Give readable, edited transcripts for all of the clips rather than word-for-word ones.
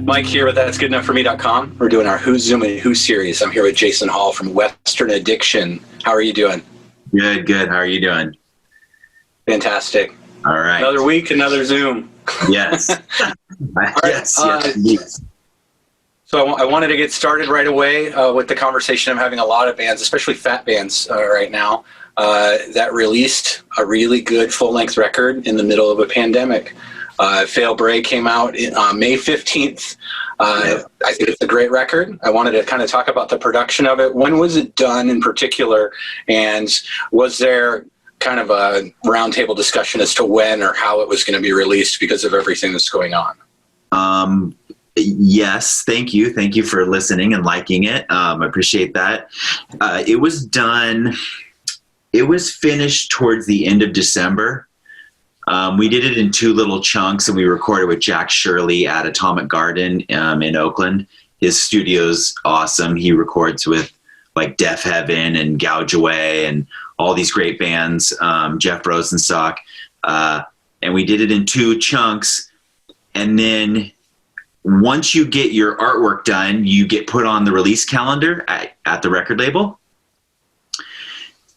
Mike here with That's Good Enough For Me.com. We're doing our Who's Zoomin' Who series. I'm here with Jason Hall from Western Addiction. How are you doing? Good. How are you doing? Fantastic. All right. Another week, another Zoom. Yes. Yes. So I wanted to get started right away with the conversation. I'm having a lot of bands, especially fat bands right now, that released a really good full-length record in the middle of a pandemic. Fail Bray came out on May 15th. I think it's a great record. I wanted to kind of talk about the production of it. When was it done in particular? And was there kind of a roundtable discussion as to when or how it was going to be released because of everything that's going on? Yes. Thank you. Thank you for listening and liking it. I appreciate that. It was done. It was finished towards the end of December. We did it in two little chunks, and we recorded with Jack Shirley at Atomic Garden in Oakland. His studio's awesome. He records with like Deaf Heaven and Gouge Away and all these great bands, Jeff Rosenstock. And we did it in two chunks. And then once you get your artwork done, you get put on the release calendar at the record label.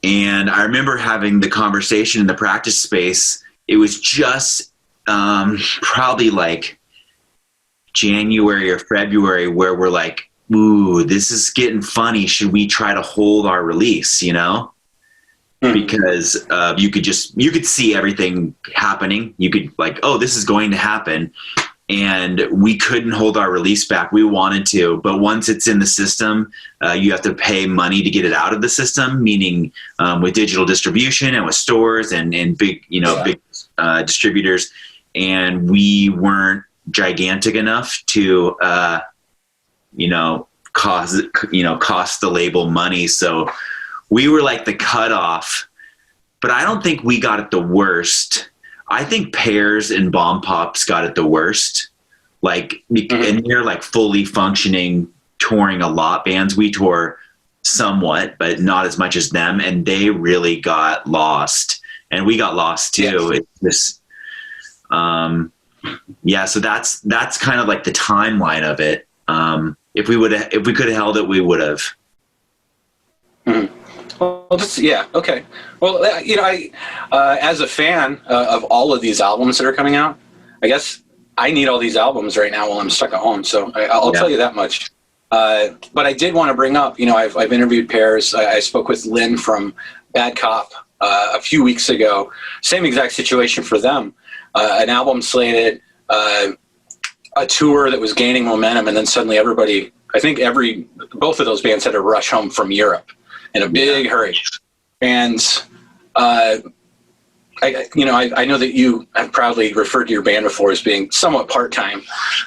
And I remember having the conversation in the practice space. It was just probably like January or February where we're like, ooh, this is getting funny. Should we try to hold our release, you know? Because you could see everything happening. You could like, oh, this is going to happen. And we couldn't hold our release back. We wanted to, but once it's in the system, you have to pay money to get it out of the system, meaning with digital distribution and with stores and big, big distributors. And we weren't gigantic enough to, cost the label money. So we were like the cutoff, but I don't think we got it the worst. I think Pears and Bomb Pops got it the worst. Like, and they're like fully functioning, touring a lot bands. We tour somewhat, but not as much as them. And they really got lost, and we got lost too. Yes. It's just, so that's kind of like the timeline of it. If we could have held it, we would have. Well, okay. Well, I, as a fan of all of these albums that are coming out, I guess I need all these albums right now while I'm stuck at home. So I'll tell you that much. But I did want to bring up, I've interviewed Pears. I spoke with Lynn from Bad Cop a few weeks ago. Same exact situation for them. An album slated, a tour that was gaining momentum, and then suddenly everybody, I think both of those bands had to rush home from Europe in a big hurry. And I know that you have proudly referred to your band before as being somewhat part-time,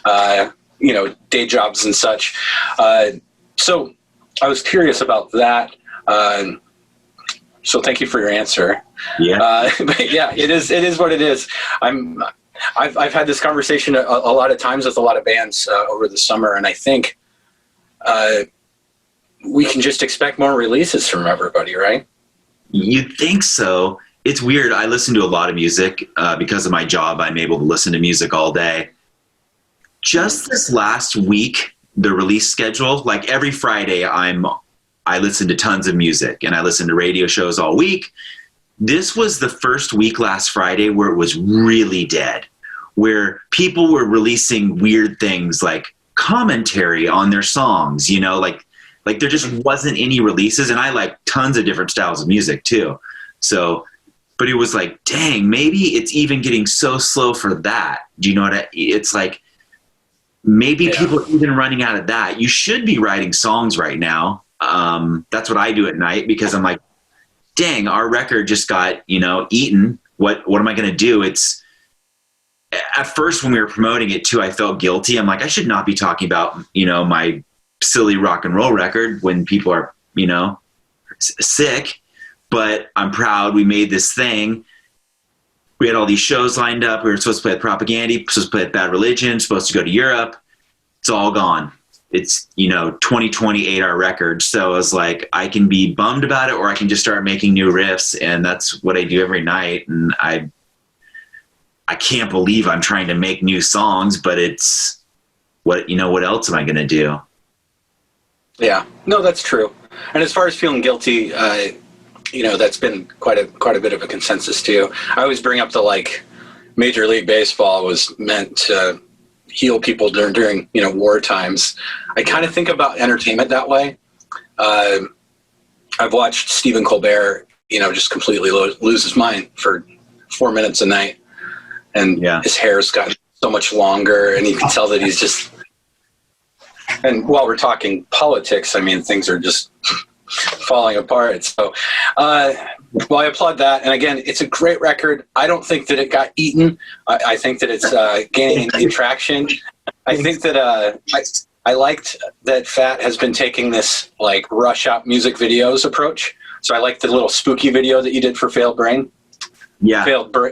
day jobs and such. So I was curious about that. So thank you for your answer. Yeah. But yeah, it is what it is. I've had this conversation a lot of times with a lot of bands over the summer, and I think we can just expect more releases from everybody, right? You'd think so. It's weird. I listen to a lot of music because of my job. I'm able to listen to music all day. Just this last week, the release schedule, like every Friday, I listen to tons of music, and I listen to radio shows all week. This was the first week last Friday where it was really dead, where people were releasing weird things like commentary on their songs, like there just wasn't any releases, and I like tons of different styles of music too. So, but it was like, dang, maybe it's even getting so slow for that. Do you know what it's like? Maybe people are even running out of that. You should be writing songs right now. That's what I do at night, because I'm like, dang, our record just got, eaten. What am I going to do? It's at first when we were promoting it too, I felt guilty. I'm like, I should not be talking about, my silly rock and roll record when people are, sick, but I'm proud we made this thing. We had all these shows lined up. We were supposed to play at Propaganda, supposed to play at Bad Religion, supposed to go to Europe. It's all gone. It's, 2028 our record. So I was like, I can be bummed about it, or I can just start making new riffs. And that's what I do every night. And I can't believe I'm trying to make new songs, but it's what else am I going to do? Yeah, no, that's true. And as far as feeling guilty, that's been quite a bit of a consensus too. I always bring up the Major League Baseball was meant to heal people during war times. I kind of think about entertainment that way. I've watched Stephen Colbert, just completely lose his mind for 4 minutes a night, and his hair's gotten so much longer, and you can tell that he's just. And while we're talking politics, I mean, things are just falling apart. So, I applaud that. And again, it's a great record. I don't think that it got eaten. I think that it's gaining in traction. I think that I liked that Fat has been taking this rush out music videos approach. So I liked the little spooky video that you did for Failed Brain. Yeah. Failed Bray.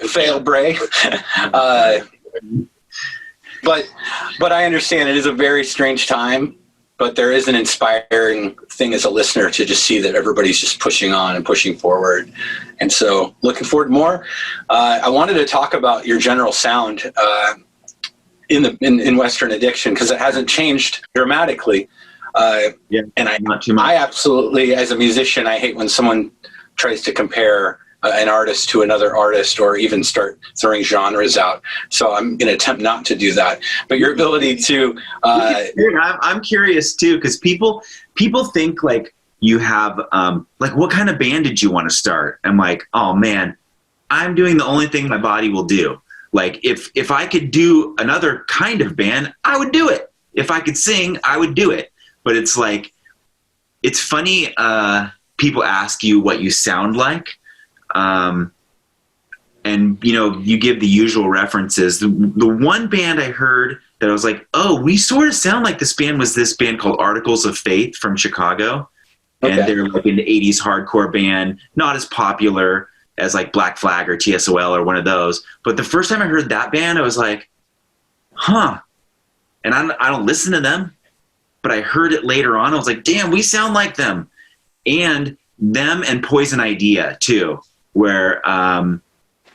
But I understand it is a very strange time, but there is an inspiring thing as a listener to just see that everybody's just pushing on and pushing forward. And so looking forward to more. I wanted to talk about your general sound in Western Addiction, because it hasn't changed dramatically. And I absolutely, as a musician, I hate when someone tries to compare an artist to another artist, or even start throwing genres out. So I'm going to attempt not to do that. But your ability to... I'm curious too, because people think you have, what kind of band did you want to start? I'm like, oh man, I'm doing the only thing my body will do. If I could do another kind of band, I would do it. If I could sing, I would do it. But it's funny, people ask you what you sound like. And you give the usual references. The one band I heard that I was like, oh, we sort of sound like this band was this band called Articles of Faith from Chicago. Okay. And they're an 80s hardcore band, not as popular as Black Flag or TSOL or one of those. But the first time I heard that band, I was like, huh. And I don't listen to them, but I heard it later on. I was like, damn, we sound like them. And them and Poison Idea too, where I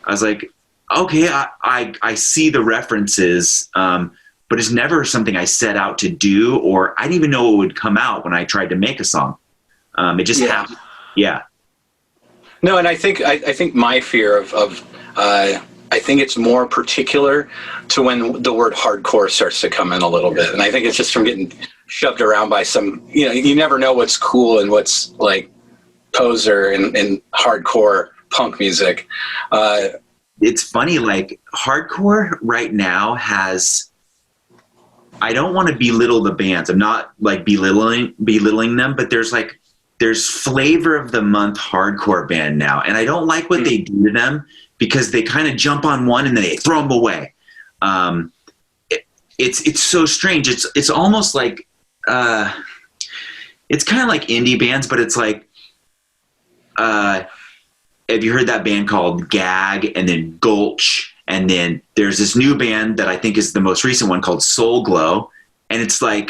was like, okay, I see the references, but it's never something I set out to do, or I didn't even know it would come out when I tried to make a song. It just happened. Yeah. No, and I think my fear of I think it's more particular to when the word hardcore starts to come in a little bit. And I think it's just from getting shoved around by some, you never know what's cool and what's poser and hardcore punk music. It's funny, hardcore right now has, I don't want to belittle the bands. I'm not belittling them, but there's flavor of the month hardcore band now. And I don't like what they do to them, because they kind of jump on one and then they throw them away. It's so strange. It's almost it's kind of like indie bands, but it's have you heard that band called Gag, and then Gulch, and then there's this new band that I think is the most recent one called Soul Glow, and it's they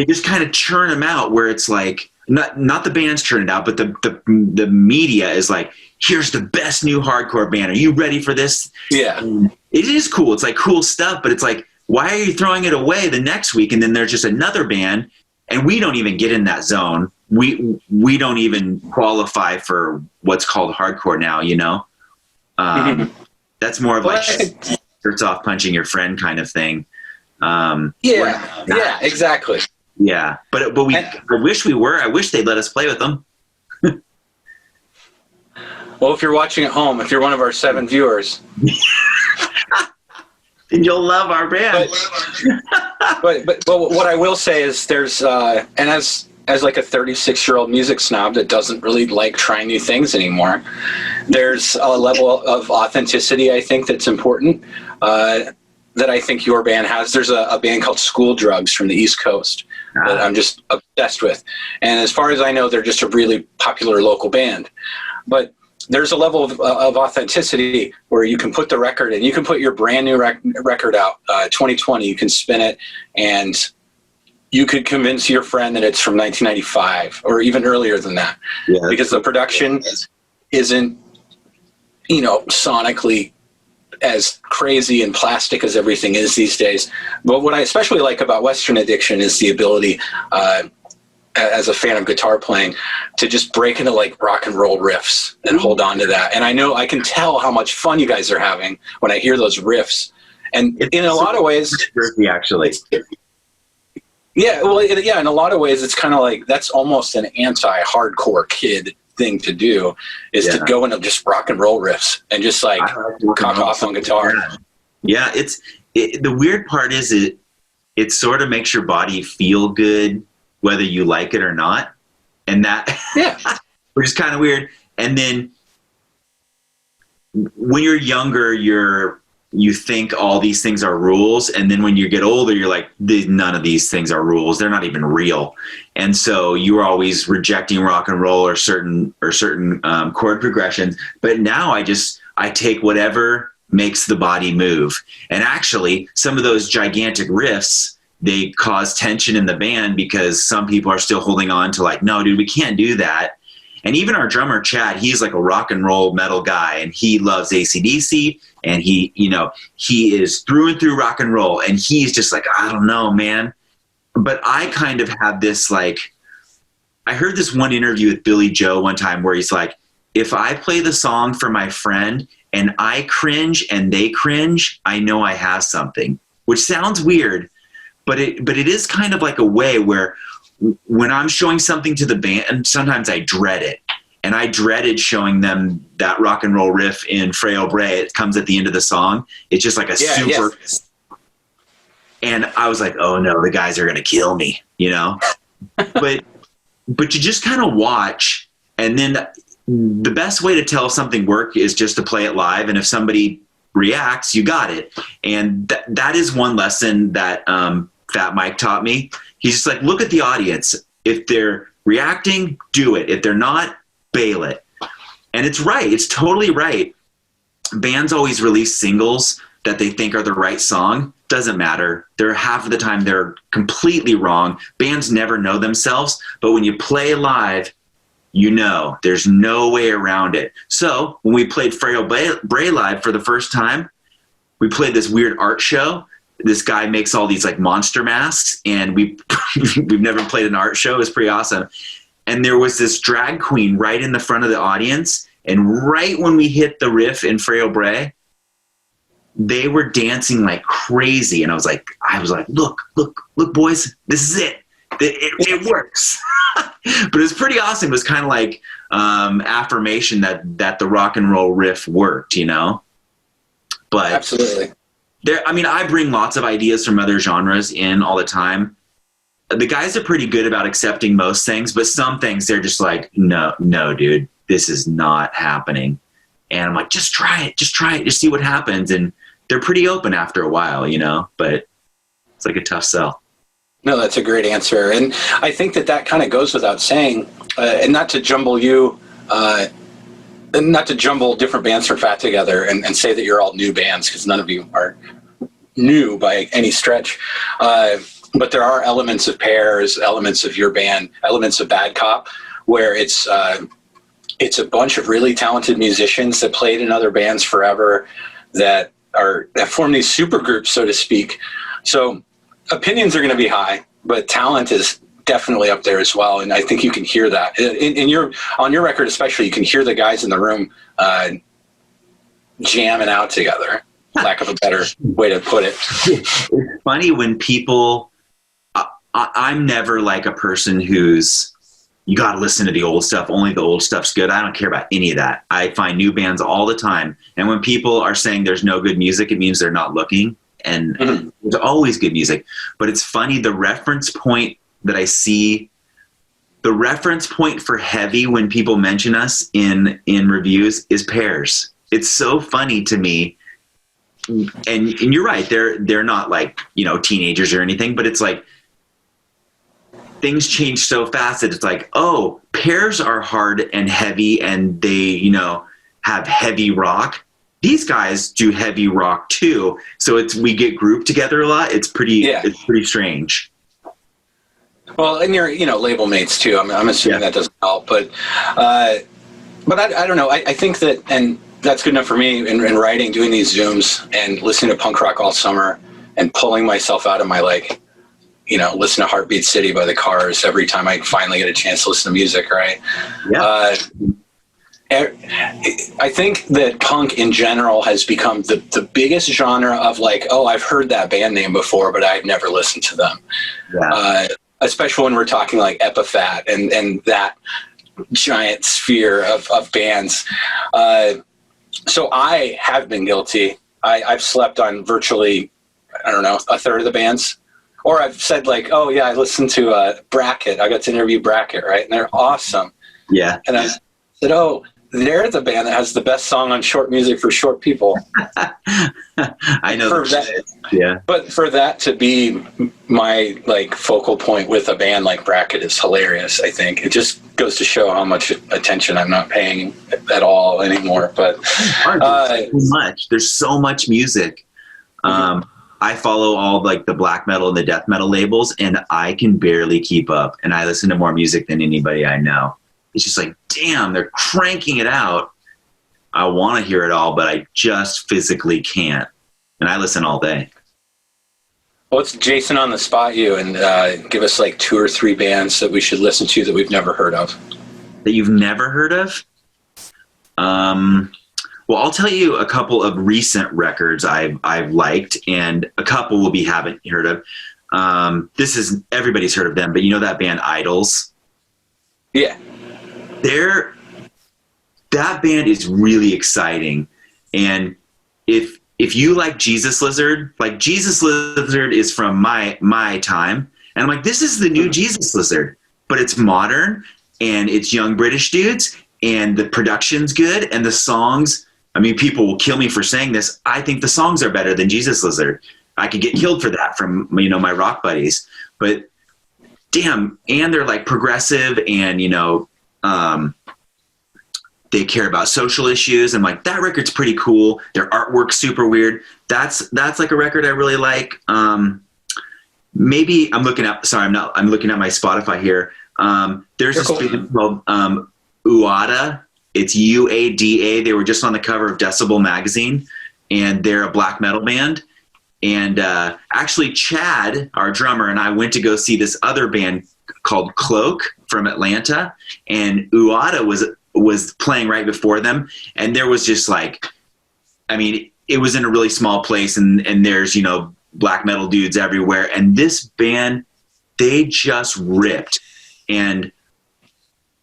just kind of churn them out, where it's not the bands churn it out, but the media is here's the best new hardcore band. Are you ready for this? Yeah. And it is cool. It's cool stuff, but it's why are you throwing it away the next week? And then there's just another band, and we don't even get in that zone. We don't even qualify for what's called hardcore now, That's more of shirts off punching your friend kind of thing. Yeah, exactly. Yeah, but I wish we were. I wish they'd let us play with them. Well, if you're watching at home, if you're one of our 7 viewers, then you'll love our band. But what I will say is there's and as a 36-year-old music snob that doesn't really like trying new things anymore, there's a level of authenticity I think that's important. That I think your band has. There's a band called School Drugs from the East Coast that I'm just obsessed with. And as far as I know, they're just a really popular local band. But there's a level of authenticity where you can put the record in. You can put your brand new record out, 2020. You can spin it, and you could convince your friend that it's from 1995 or even earlier than that. Yeah, because the production isn't, sonically as crazy and plastic as everything is these days. But what I especially like about Western Addiction is the ability, as a fan of guitar playing, to just break into like rock and roll riffs and hold on to that. And I can tell how much fun you guys are having when I hear those riffs. And in a lot of ways, actually, yeah, well, in a lot of ways, it's kind of like that's almost an anti-hardcore kid thing to do, is to go into just rock and roll riffs and just like cock off on guitar. Yeah, the weird part is it sort of makes your body feel good whether you like it or not, and that which is kind of weird. And then when you're younger, you think all these things are rules, and then when you get older, you're like, none of these things are rules. They're not even real. And so you were always rejecting rock and roll or certain chord progressions. But now I take whatever makes the body move. And actually, some of those gigantic riffs, they cause tension in the band because some people are still holding on to like, no, dude, we can't do that. And even our drummer, Chad, he's like a rock and roll metal guy, and he loves AC/DC, and he is through and through rock and roll, and he's just like, I don't know, man. But I kind of have this, like, I heard this one interview with Billy Joe one time where he's like, if I play the song for my friend and I cringe and they cringe, I know I have something, which sounds weird, but it is kind of like a way where when I'm showing something to the band, sometimes I dread it. And I dreaded showing them that rock and roll riff in Frail Bray. It comes at the end of the song. It's just like a super... Yes. And I was like, oh no, the guys are going to kill me, you know? but you just kind of watch. And then the best way to tell if something worked is just to play it live. And if somebody reacts, you got it. And that is one lesson that Fat Mike taught me. He's just like, look at the audience. If they're reacting, do it. If they're not, bail it. And it's right. It's totally right. Bands always release singles that they think are the right song. Doesn't matter. They're half of the time they're completely wrong. Bands never know themselves. But when you play live, you know, there's no way around it. So when we played Frail Bray live for the first time, we played this weird art show. This guy makes all these like monster masks, and we've never played an art show. It was pretty awesome. And there was this drag queen right in the front of the audience. And right when we hit the riff in Frail Bray, they were dancing like crazy. And I was like, look, boys, this is it. It works. But it was pretty awesome. It was kind of like affirmation that the rock and roll riff worked, you know? But absolutely. I bring lots of ideas from other genres in all the time. The guys are pretty good about accepting most things, but some things they're just like, no, dude, this is not happening. And I'm like, just try it, just see what happens. And they're pretty open after a while, you know, but it's like a tough sell. No, that's a great answer. And I think that kind of goes without saying, and not to jumble not to jumble different bands from Fat together and say that you're all new bands, because none of you are new by any stretch. But there are elements of Pairs, elements of your band, elements of Bad Cop, where it's a bunch of really talented musicians that played in other bands forever that form these super groups, so to speak. So opinions are going to be high, but talent is definitely up there as well. And I think you can hear that on your record, especially, you can hear the guys in the room jamming out together, lack of a better way to put it. It's funny when people, I'm never like a person who's, you got to listen to the old stuff. Only the old stuff's good. I don't care about any of that. I find new bands all the time. And when people are saying there's no good music, it means they're not looking. And there's always good music. But it's funny, the reference point that I see, the reference point for heavy when people mention us in reviews is Pairs. It's so funny to me. And you're right, they're not like, you know, teenagers or anything, but it's like things change so fast that it's like, oh, Pairs are hard and heavy and they, you know, have heavy rock. These guys do heavy rock too. So we get grouped together a lot. It's pretty strange. Well, and you're, you know, label mates too. I'm assuming that doesn't help, but I don't know. I think that, and that's good enough for me in writing, doing these Zooms and listening to punk rock all summer and pulling myself out of my, like, listen to Heartbeat City by the Cars every time I finally get a chance to listen to music, right? Yeah. I think that punk in general has become the biggest genre of, like, oh, I've heard that band name before, but I've never listened to them. Yeah. Especially when we're talking like Epitaph and that giant sphere of bands. So I have been guilty. I've slept on virtually, I don't know, a third of the bands. Or I've said, like, oh, yeah, I listened to Bracket. I got to interview Bracket, right? And they're awesome. Yeah. And I said, oh, they're the band that has the best song on Short Music for Short People. I know that. Yeah. But for that to be my, like, focal point with a band like Bracket is hilarious, I think. It just goes to show how much attention I'm not paying at all anymore. But there's so much music. I follow all, like, the black metal and the death metal labels, and I can barely keep up. And I listen to more music than anybody I know. It's just like, damn, they're cranking it out. I want to hear it all, but I just physically can't. And I listen all day. Well, let's Jason on the spot you and give us like 2 or 3 bands that we should listen to that we've never heard of. That you've never heard of? Well, I'll tell you a couple of recent records I've liked, and a couple will be haven't heard of. This is, everybody's heard of them, but you know that band Idols? Yeah. That band is really exciting. And if you like Jesus Lizard, like Jesus Lizard is from my time, and I'm like, this is the new Jesus Lizard, but it's modern and it's young British dudes and the production's good and the songs, I mean, people will kill me for saying this. I think the songs are better than Jesus Lizard. I could get killed for that from, my rock buddies, but damn. And they're like progressive and, they care about social issues, and like that record's pretty cool. Their artwork's super weird. That's like a record I really like. Maybe I'm looking at my Spotify here. There's this band called Uada. It's UADA. They were just on the cover of Decibel magazine, and they're a black metal band. And actually Chad, our drummer, and I went to go see this other band called Cloak from Atlanta, and Uada was playing right before them, and there was just like, I mean, it was in a really small place, and there's black metal dudes everywhere, and this band, they just ripped. And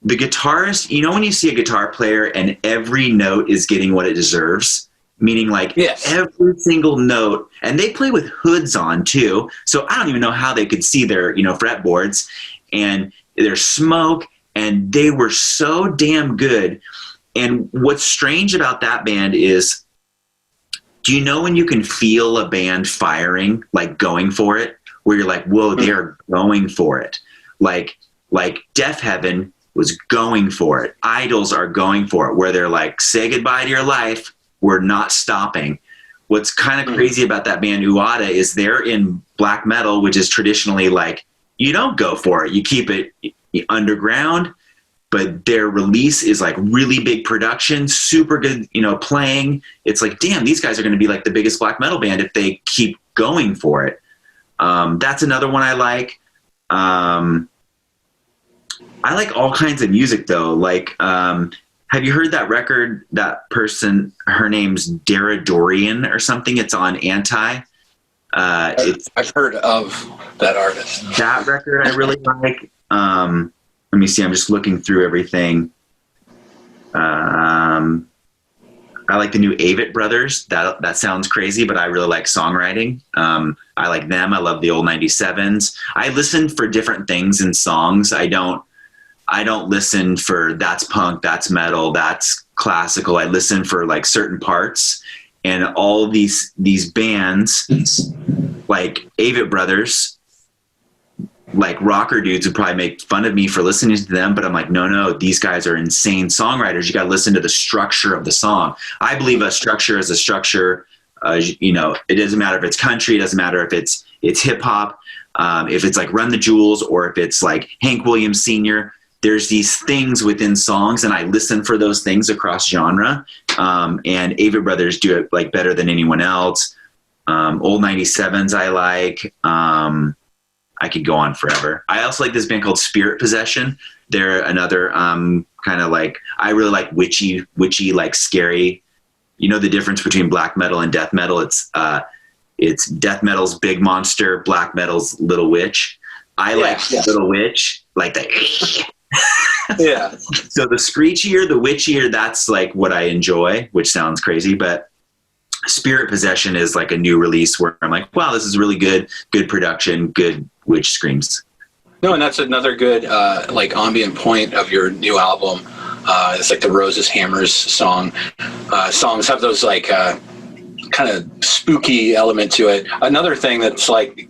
the guitarist, when you see a guitar player and every note is getting what it deserves, meaning like every single note, and they play with hoods on too, so I don't even know how they could see their fretboards, and there's smoke, and they were so damn good. And what's strange about that band is, do you know when you can feel a band firing, like going for it, where you're like, whoa, they're going for it. Like Death Heaven was going for it. Idols are going for it, where they're like, say goodbye to your life. We're not stopping. What's kind of crazy about that band Uada is they're in black metal, which is traditionally like, you don't go for it. You keep it underground, but their release is like really big production, super good, playing. It's like, damn, these guys are going to be like the biggest black metal band if they keep going for it. That's another one I like. I like all kinds of music though. Like, have you heard that record, that person, her name's Dara Dorian or something? It's on Anti. I've heard of that artist. That record I really like. Let me see. I'm just looking through everything. I like the new Avett Brothers. That sounds crazy, but I really like songwriting. I like them. I love the old 97s. I listen for different things in songs. I don't listen for that's punk, that's metal, that's classical. I listen for like certain parts, and all these bands like Avett Brothers, like rocker dudes would probably make fun of me for listening to them, but I'm like, no, these guys are insane songwriters. You got to listen to the structure of the song. I believe a structure is a structure. It doesn't matter if it's country, it doesn't matter if it's hip hop, if it's like Run the Jewels, or if it's like Hank Williams Sr. there's these things within songs, and I listen for those things across genre. And Avett Brothers do it like better than anyone else. Old 97s I like. I could go on forever. I also like this band called Spirit Possession. They're another kind of like, I really like witchy, like scary. You know the difference between black metal and death metal? It's death metal's big monster, black metal's little witch. I like little witch, like the yeah. So the screechier, the witchier, that's like what I enjoy, which sounds crazy, but Spirit Possession is like a new release where I'm like, wow, this is really good production, good witch screams. No, and that's another good like ambient point of your new album. It's like the Roses Hammers songs have those like kind of spooky element to it. Another thing that's like,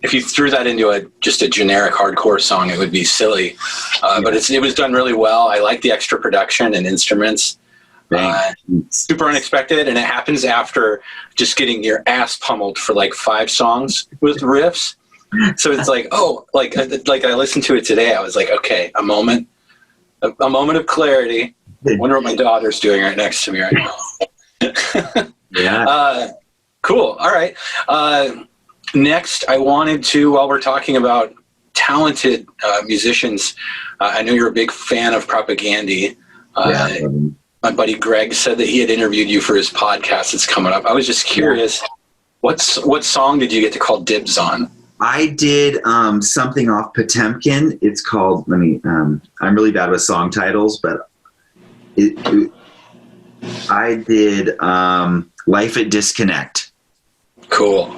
if you threw that into just a generic hardcore song, it would be silly. But it was done really well. I like the extra production and instruments. Super unexpected, and it happens after just getting your ass pummeled for like 5 songs with riffs. So it's like, oh, like I listened to it today. I was like, okay, a moment of clarity. I wonder what my daughter's doing right next to me right now. Yeah. Cool. All right. Next, I wanted to, while we're talking about talented musicians, I know you're a big fan of Propaganda. My buddy Greg said that he had interviewed you for his podcast that's coming up. I was just curious, what song did you get to call dibs on? I did something off Potemkin. It's called, I'm really bad with song titles, but I did Life at Disconnect. Cool.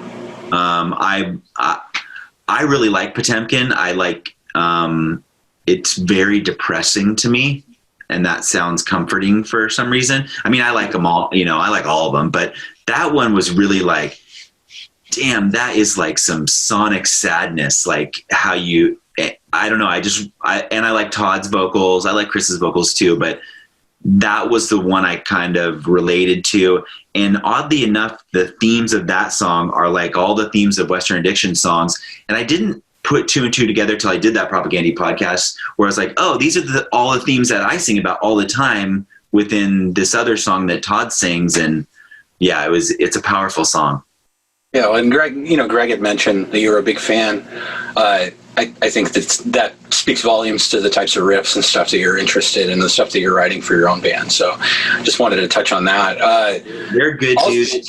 I really like Potemkin. I like, it's very depressing to me, and that sounds comforting for some reason. I mean, I like them all, I like all of them, but that one was really like, damn, that is like some sonic sadness, like how I don't know. I like Todd's vocals. I like Chris's vocals too, but that was the one I kind of related to. And oddly enough, the themes of that song are like all the themes of Western Addiction songs. And I didn't put 2 and 2 together till I did that Propaganda podcast, where I was like, oh, these are all the themes that I sing about all the time within this other song that Todd sings. And yeah, it's a powerful song. Yeah, well, and Greg had mentioned that you were a big fan. I think that speaks volumes to the types of riffs and stuff that you're interested in, the stuff that you're writing for your own band. So I just wanted to touch on that. They're good dudes.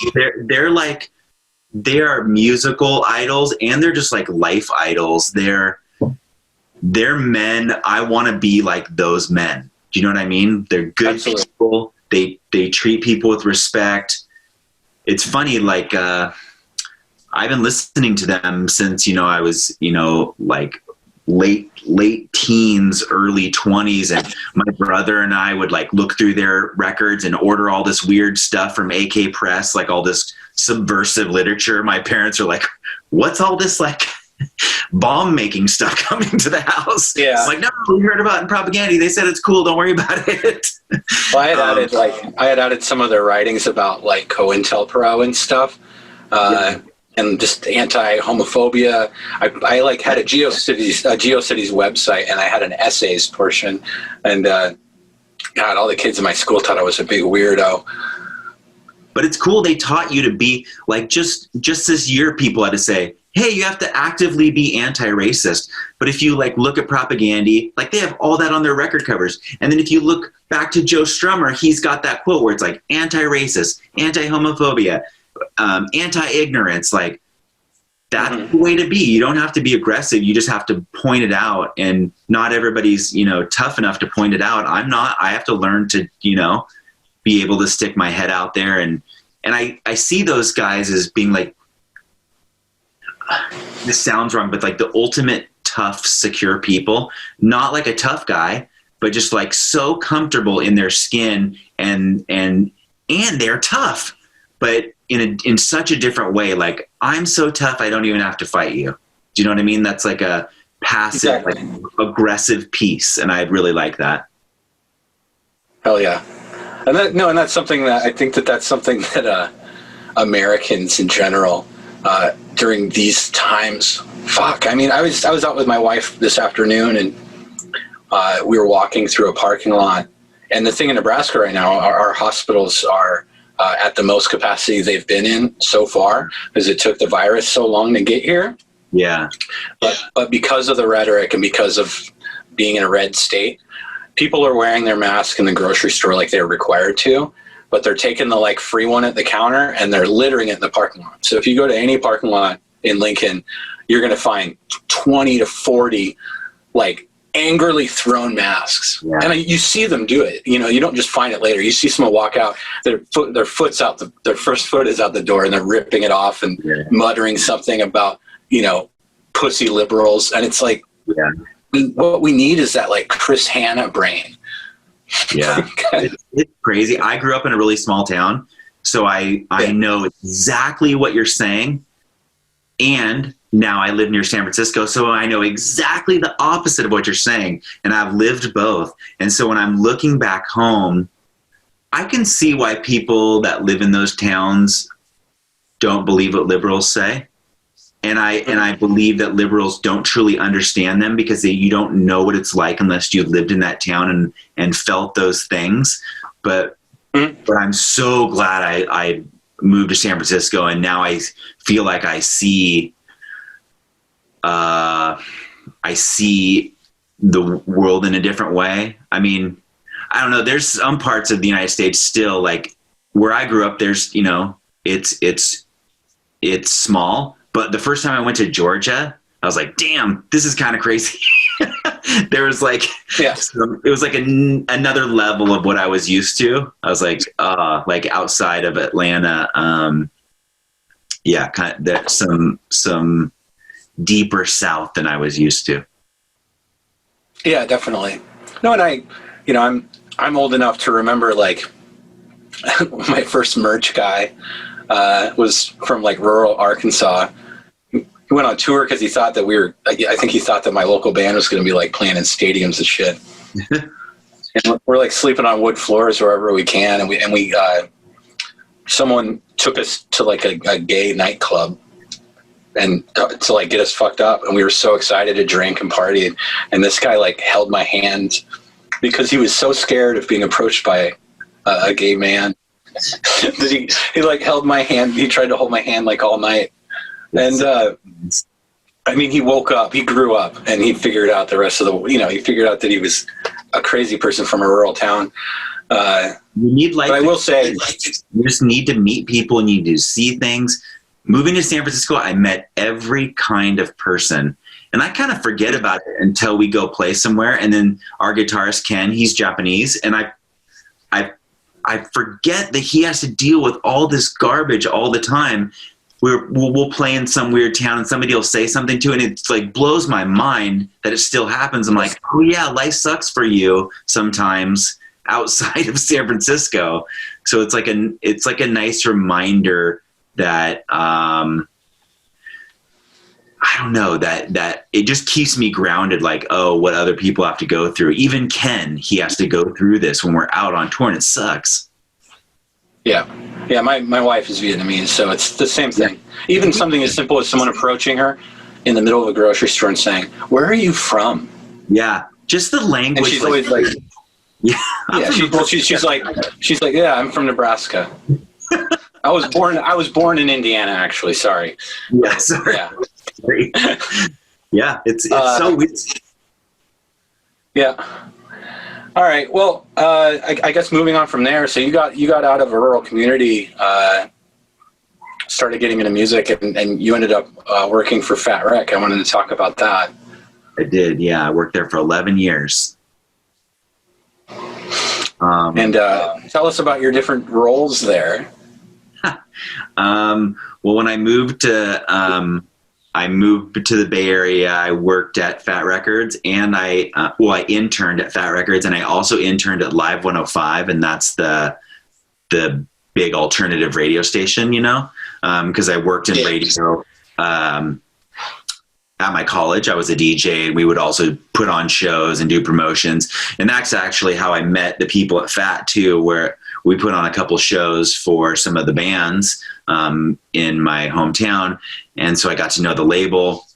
They are musical idols, and they're just like life idols. They're men. I want to be like those men. Do you know what I mean? They're good Absolutely. People. They treat people with respect. It's funny, like, I've been listening to them since, I was, like late teens, early 20s. And my brother and I would like look through their records and order all this weird stuff from AK Press, like all this subversive literature. My parents are like, what's all this like bomb making stuff coming to the house? Yeah. It's like, no, we heard about it in Propaganda. They said it's cool. Don't worry about it. Well, I had added some of their writings about like COINTELPRO and stuff. And just anti-homophobia. I like had a GeoCities website, and I had an essays portion. And God, all the kids in my school thought I was a big weirdo. But it's cool. They taught you to be like, just this year, people had to say, hey, you have to actively be anti-racist. But if you like look at Propaganda, like they have all that on their record covers. And then if you look back to Joe Strummer, he's got that quote where it's like anti-racist, anti-homophobia, anti-ignorance. Like that's the way to be. You don't have to be aggressive. You just have to point it out. And not everybody's, tough enough to point it out. I'm not. I have to learn to, be able to stick my head out there. And I see those guys as being like, this sounds wrong, but like the ultimate tough, secure people. Not like a tough guy, but just like so comfortable in their skin and they're tough, but in such a different way. Like, I'm so tough, I don't even have to fight you. Do you know what I mean? That's like a passive, like, aggressive piece. And I really like that. Hell yeah. And that's something that I think that's something that Americans in general, during these times, I mean, I was out with my wife this afternoon, and we were walking through a parking lot. And the thing in Nebraska right now, our hospitals are at the most capacity they've been in so far because it took the virus so long to get here. Yeah. But because of the rhetoric and because of being in a red state, people are wearing their mask in the grocery store like they're required to, but they're taking the like free one at the counter and they're littering it in the parking lot. So if you go to any parking lot in Lincoln, you're going to find 20 to 40 like angrily thrown masks. Yeah. And you see them do it. You know, you don't just find it later. You see someone walk out, their foot's out, their first foot is out the door and they're ripping it off and muttering something about, you know, pussy liberals. And it's like, what we need is that like Chris Hanna brain. Yeah. It's crazy. I grew up in a really small town, so I know exactly what you're saying. And now I live near San Francisco, so I know exactly the opposite of what you're saying. And I've lived both. And so when I'm looking back home, I can see why people that live in those towns don't believe what liberals say. And I believe that liberals don't truly understand them because you don't know what it's like unless you lived in that town and felt those things. But I'm so glad I moved to San Francisco, and now I feel like I see the world in a different way. I mean, I don't know. There's some parts of the United States still, like where I grew up. There's, you know, it's small. But the first time I went to Georgia, I was like, damn, this is kind of crazy. There was like, it was like another level of what I was used to. I was like outside of Atlanta. Kind of there's some deeper South than I was used to. Yeah, definitely. No, and I'm old enough to remember like my first merch guy was from like rural Arkansas. He went on tour because he thought that I think he thought that my local band was going to be like playing in stadiums and shit. And we're like sleeping on wood floors wherever we can. And we someone took us to like a gay nightclub and to like get us fucked up. And we were so excited to drink and party. And this guy like held my hand because he was so scared of being approached by a gay man. he like held my hand. He tried to hold my hand like all night. And I mean, he woke up, he grew up, and he figured out the rest of he figured out that he was a crazy person from a rural town. You need but I will say, you just need to meet people and you need to see things. Moving to San Francisco, I met every kind of person. And I kind of forget about it until we go play somewhere. And then our guitarist, Ken, he's Japanese. And I forget that he has to deal with all this garbage all the time. We'll play in some weird town and somebody will say something to it, and it's like blows my mind that it still happens. I'm like, oh yeah, life sucks for you sometimes outside of San Francisco. So it's like a nice reminder that I don't know, that it just keeps me grounded, like, oh, what other people have to go through. Even Ken, he has to go through this when we're out on tour, and it sucks. Yeah. Yeah, my wife is Vietnamese, so it's the same thing. Even something as simple as someone approaching her in the middle of a grocery store and saying, "Where are you from?" Yeah, just the language. And she's always like, "Yeah, she's like, yeah, I'm from Nebraska." I was born in Indiana, actually. Sorry. Yeah, sorry. Yeah, yeah, it's so weird. Yeah. All right. Well, I guess moving on from there. So you got out of a rural community, started getting into music, and you ended up working for Fat Wreck. I wanted to talk about that. I did. Yeah, I worked there for 11 years. And tell us about your different roles there. Well, when I moved to the Bay Area, I worked at Fat Records, and I interned at Fat Records, and I also interned at Live 105, and that's the big alternative radio station, because I worked in radio at my college. I was a DJ, and we would also put on shows and do promotions, and that's actually how I met the people at Fat too, where we put on a couple shows for some of the bands in my hometown. And so I got to know the label.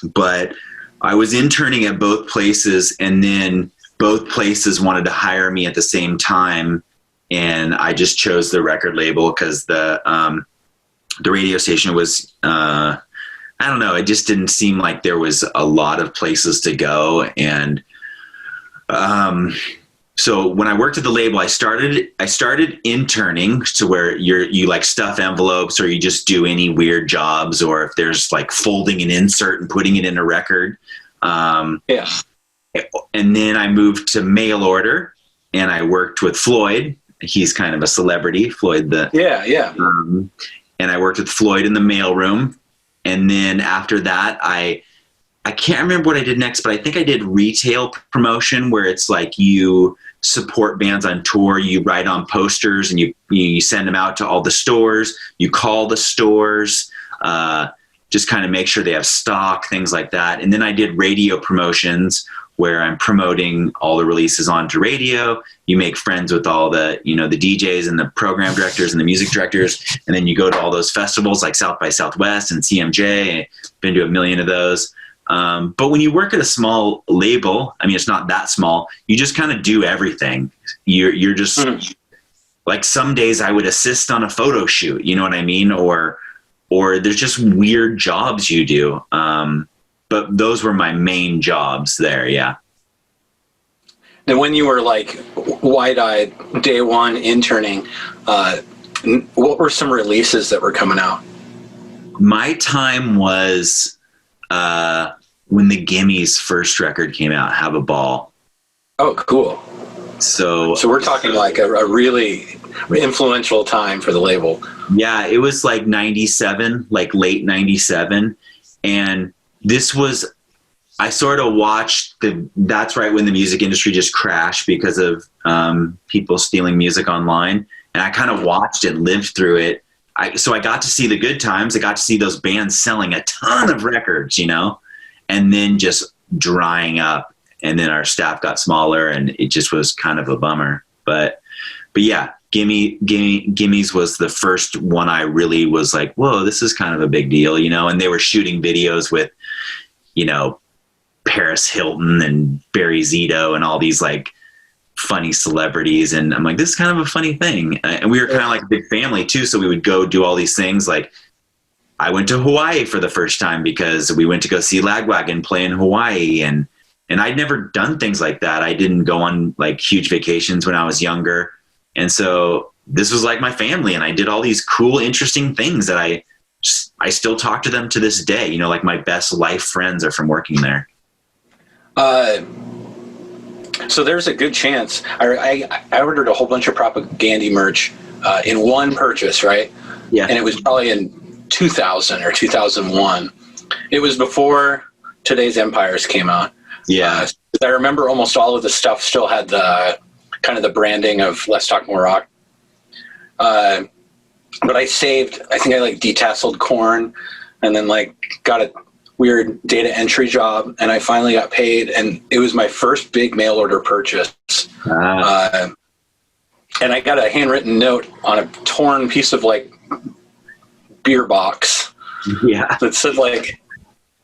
But I was interning at both places, and then both places wanted to hire me at the same time. And I just chose the record label because the radio station was, I don't know, it just didn't seem like there was a lot of places to go. And so when I worked at the label, I started interning to where you like stuff envelopes, or you just do any weird jobs, or if there's like folding an insert and putting it in a record. Yeah. And then I moved to mail order, and I worked with Floyd. He's kind of a celebrity, Floyd. Yeah. And I worked with Floyd in the mailroom. And then after that, I can't remember what I did next, but I think I did retail promotion, where it's like you support bands on tour, you write on posters, and you send them out to all the stores, you call the stores, just kind of make sure they have stock, things like that. And then I did radio promotions, where I'm promoting all the releases onto radio. You make friends with all the, the DJs and the program directors and the music directors. And then you go to all those festivals like South by Southwest and CMJ. Been to a million of those. But when you work at a small label, I mean, it's not that small, you just kind of do everything. You're just like, some days I would assist on a photo shoot, you know what I mean? Or there's just weird jobs you do. But those were my main jobs there. Yeah. And when you were like wide-eyed day one interning, what were some releases that were coming out? My time was when the Gimme's first record came out, Have a Ball. Oh, cool. So we're talking like a really influential time for the label. Yeah, it was like 97, like late 97. And this was, I sort of watched that's right when the music industry just crashed because of people stealing music online. And I kind of watched it, lived through it. So I got to see the good times. I got to see those bands selling a ton of records, and then just drying up. And then our staff got smaller, and it just was kind of a bummer. But yeah, Gimme's was the first one I really was like, whoa, this is kind of a big deal, and they were shooting videos with, Paris Hilton and Barry Zito and all these like funny celebrities. And I'm like, this is kind of a funny thing. And we were kind of like a big family too. So we would go do all these things. Like I went to Hawaii for the first time because we went to go see Lagwagon play in Hawaii. And I'd never done things like that. I didn't go on like huge vacations when I was younger. And so this was like my family, and I did all these cool, interesting things that I still talk to them to this day. Like my best life friends are from working there. So there's a good chance I ordered a whole bunch of Propaganda merch in one purchase, right? Yeah. And it was probably in 2000 or 2001. It was before Today's Empires came out. Yeah. I remember almost all of the stuff still had the kind of the branding of Let's Talk More Rock. But I think I like detasseled Korn, and then like got a weird data entry job, and I finally got paid, and it was my first big mail order purchase. And I got a handwritten note on a torn piece of like beer box. Yeah. That said like,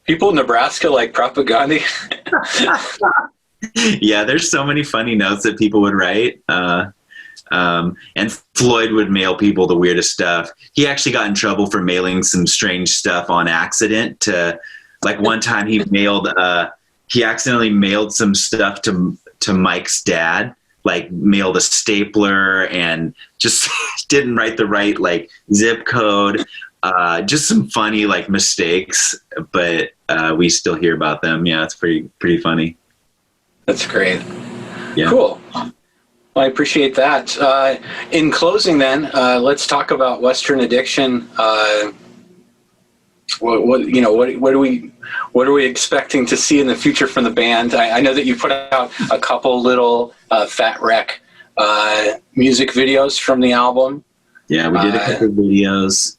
people in Nebraska like Propaganda. Yeah, there's so many funny notes that people would write. And Floyd would mail people the weirdest stuff. He actually got in trouble for mailing some strange stuff on accident. Like one time he accidentally mailed some stuff to Mike's dad, like mailed a stapler and just didn't write the right like zip code. Just some funny like mistakes, but we still hear about them. Yeah, it's pretty funny. That's great. Yeah. Cool. Well, I appreciate that. In closing, then, let's talk about Western Addiction. What are we expecting to see in the future from the band? I know that you put out a couple little Fat Wreck music videos from the album. Yeah, we did a couple videos.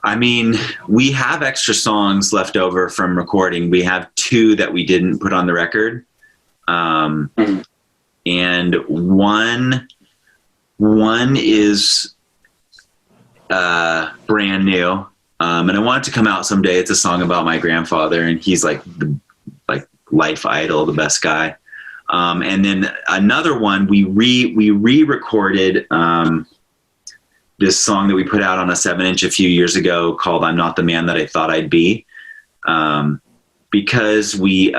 I mean, we have extra songs left over from recording. We have 2 that we didn't put on the record. And one is brand new. And I want it to come out someday. It's a song about my grandfather, and he's like life idol, the best guy. And then another one, we re-recorded this song that we put out on a 7-inch a few years ago called "I'm Not the Man That I Thought I'd Be," because we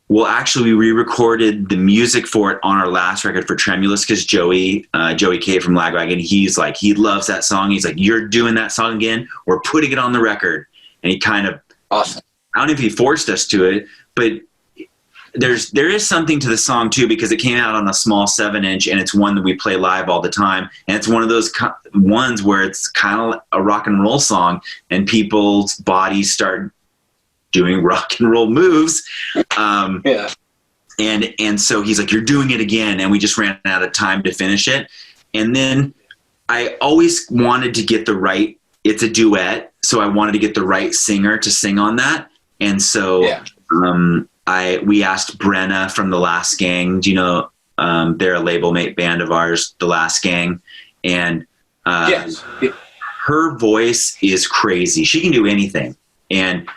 re-recorded the music for it on our last record for Tremulous, because Joey K from Lagwagon, he's like, he loves that song. He's like, "You're doing that song again. We're putting it on the record." And he kind of, Awesome. I don't know if he forced us to it, but there is something to the song too, because it came out on a small 7-inch, and it's one that we play live all the time. And it's one of those ones where it's kind of a rock and roll song, and people's bodies start doing rock and roll moves. Yeah. And so he's like, "You're doing it again." And we just ran out of time to finish it. And then I always wanted to get it's a duet, so I wanted to get the right singer to sing on that. And so we asked Brenna from The Last Gang. Do you know, they're a label mate band of ours, The Last Gang. And Yes. her voice is crazy. She can do anything. And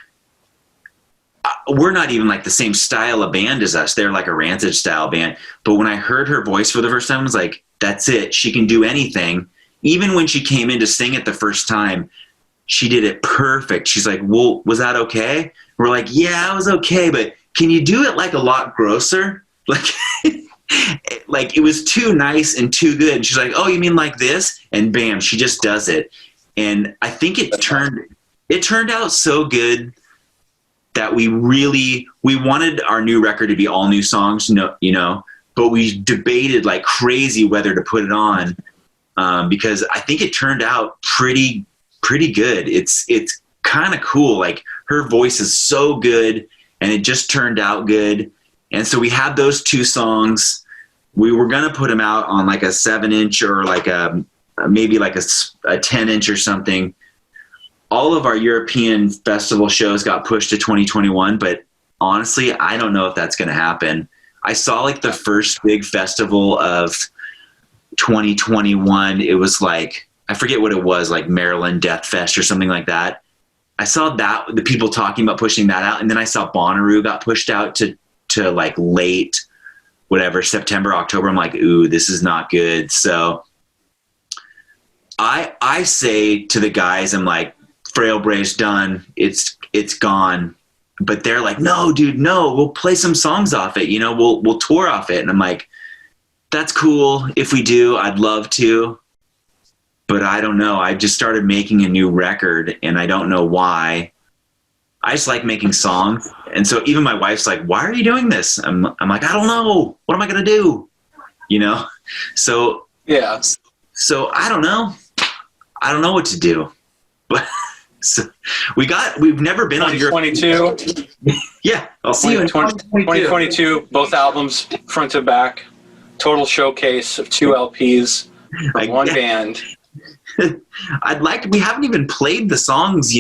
we're not even like the same style of band as us. They're like a Rancid style band. But when I heard her voice for the first time, I was like, that's it. She can do anything. Even when she came in to sing it the first time, she did it perfect. She's like, "Well, was that okay?" We're like, "Yeah, it was okay, but can you do it like a lot grosser?" Like, like it was too nice and too good. And she's like, "Oh, you mean like this?" And bam, she just does it. And I think it turned out so good that we wanted our new record to be all new songs, but we debated like crazy whether to put it on, because I think it turned out pretty good. It's kind of cool. Like, her voice is so good, and it just turned out good. And so we had those two songs. We were going to put them out on like a 7-inch or like maybe like a 10-inch or something. All of our European festival shows got pushed to 2021, but honestly, I don't know if that's going to happen. I saw like the first big festival of 2021. It was like, I forget what it was, like Maryland Death Fest or something like that. I saw that, the people talking about pushing that out. And then I saw Bonnaroo got pushed out to like late, whatever, September, October. I'm like, ooh, this is not good. So I say to the guys, I'm like, Frail Brave's done. It's gone. But they're like, "No, dude, no, we'll play some songs off it. We'll tour off it." And I'm like, that's cool. If we do, I'd love to. But I don't know. I just started making a new record, and I don't know why. I just like making songs. And so even my wife's like, "Why are you doing this?" I'm like, "I don't know. What am I going to do?" So, Yeah. So I don't know. I don't know what to do. But so we've never been on your 2022. Yeah. I'll see you in 2022, both albums front to back, total showcase of 2 LPs from one band. We haven't even played the songs,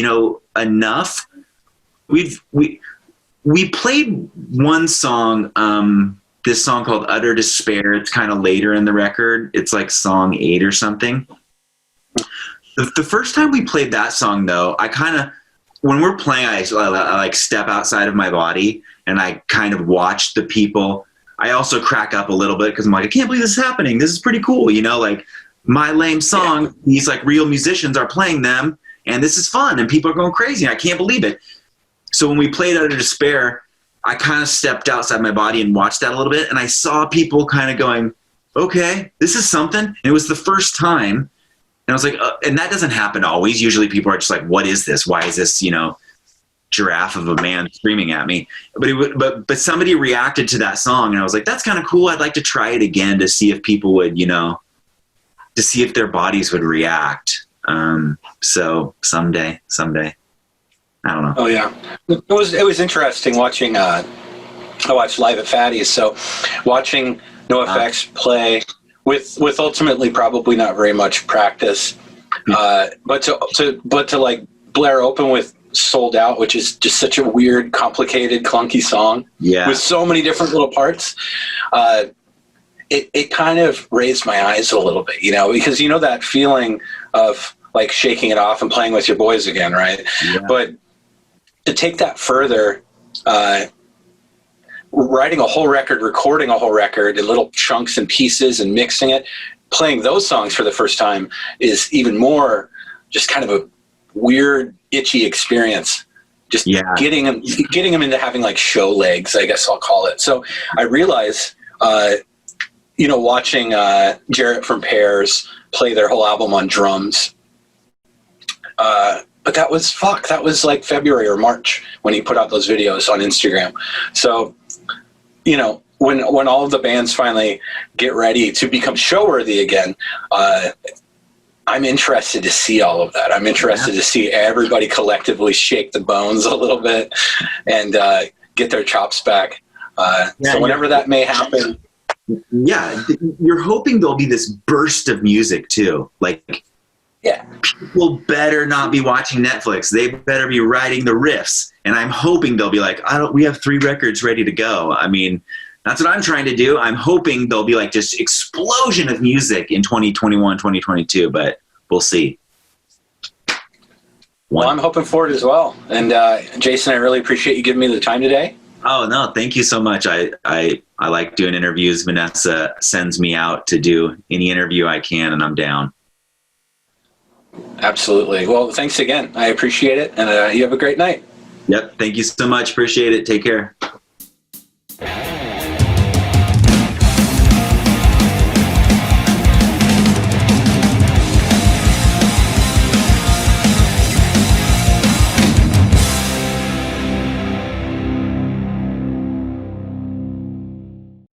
enough. We played one song, this song called Utter Despair. It's kind of later in the record. It's like song 8 or something. The first time we played that song, though, when we're playing, I like step outside of my body, and I kind of watch the people. I also crack up a little bit because I'm like, I can't believe this is happening. This is pretty cool. Like, my lame song, these like real musicians are playing them, and this is fun, and people are going crazy. And I can't believe it. So when we played Utter Despair, I kind of stepped outside my body and watched that a little bit, and I saw people kind of going, okay, this is something. And it was the first time. And I was like, and that doesn't happen always. Usually people are just like, what is this? Why is this, giraffe of a man screaming at me? But somebody reacted to that song, and I was like, that's kind of cool. I'd like to try it again to see if people would, to see if their bodies would react. So someday, I don't know. Oh yeah. It was interesting watching, I watched live at Fatty's. So watching NoFX play, with ultimately probably not very much practice, but to like blare open with Sold Out, which is just such a weird, complicated, clunky song with so many different little parts. It kind of raised my eyes a little bit, because that feeling of like shaking it off and playing with your boys again, right? Yeah. But to take that further, writing a whole record, recording a whole record in little chunks and pieces and mixing it, playing those songs for the first time is even more just kind of a weird, itchy experience. Just getting them into having like show legs, I guess I'll call it. So I realize, watching Jarrett from Pears play their whole album on drums. But that was like February or March when he put out those videos on Instagram. So, when all of the bands finally get ready to become show-worthy again, I'm interested to see all of that. I'm interested to see everybody collectively shake the bones a little bit and get their chops back. So whenever that may happen. Yeah, you're hoping there'll be this burst of music too. Like, people better not be watching Netflix. They better be writing the riffs. And I'm hoping they'll be like, we have 3 records ready to go. I mean, that's what I'm trying to do. I'm hoping there'll be like just explosion of music in 2021, 2022, but we'll see. Well, I'm hoping for it as well. And Jason, I really appreciate you giving me the time today. Oh, no, thank you so much. I like doing interviews. Vanessa sends me out to do any interview I can, and I'm down. Absolutely. Well, thanks again. I appreciate it. And you have a great night. Yep. Thank you so much. Appreciate it. Take care.